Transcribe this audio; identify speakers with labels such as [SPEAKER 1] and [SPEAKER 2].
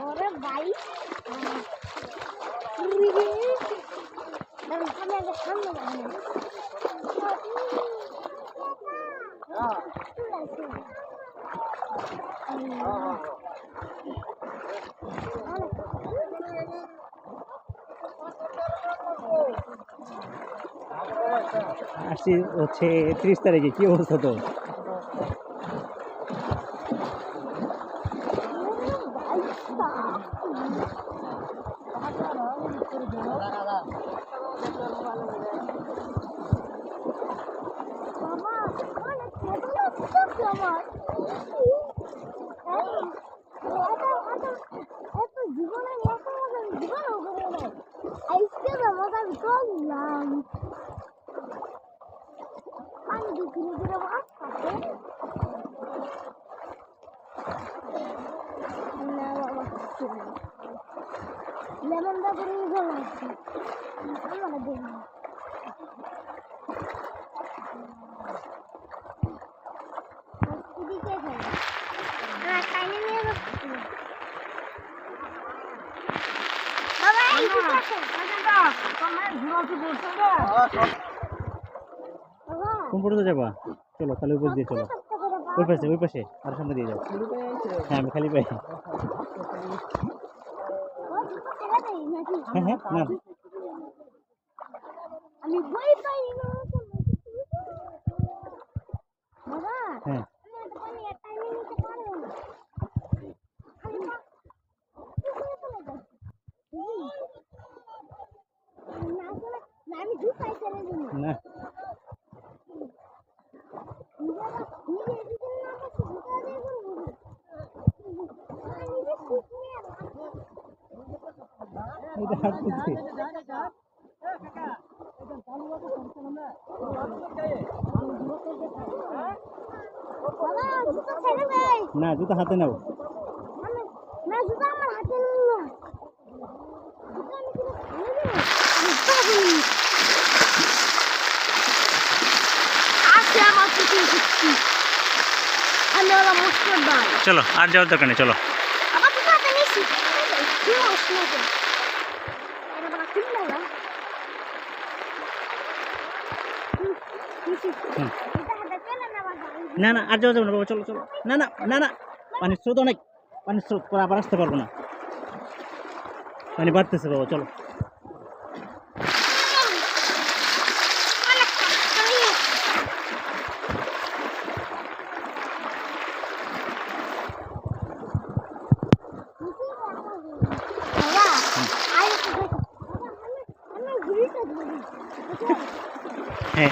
[SPEAKER 1] ওরে ভাই আমি আগে সামনে
[SPEAKER 2] আসছি হচ্ছে 30 তারিখে। কি অবস্থা তো? লেমনটা করে জল আছে আমরা দেখি এদিকে যাই আর টাইনে নিয়ে যাচ্ছি বাবা এই দিকে আছে বাবা তোমার ঘুরতে বলছো না বাবা কোন পর্যন্ত যাবা? চলো খালি উপর দিয়ে চলো। ওই পাশে আর সামনে দিয়ে যাও। হ্যাঁ আমি খালি পাই। হ্যাঁ হ্যাঁ না
[SPEAKER 1] আমি বই পাই না বাবা
[SPEAKER 2] হ্যাঁ
[SPEAKER 1] আমি একটা টাইমে নিতে পারবো না খালি না আমি দু পাই চলে যাব
[SPEAKER 2] না এটা হাঁটতেছি না জুতো হাতে নাও।
[SPEAKER 1] না জুতো আমার হাতে নিল না আমি ওরা মুস্কুর দাও
[SPEAKER 2] চলো আর যাওয়ার দরকার নেই চলো।
[SPEAKER 1] আবার তো হাতে নিছি কি মুস্কুর এটা বড় কিনলা না
[SPEAKER 2] না না আর যাওয়া যাবে না বাবা। চলো চলো না না না না পানির স্রোত অনেক। পানির স্রোত পরে আবার আসতে পারবো না। পানি বাড়তেছে বাবা চলো। হ্যাঁ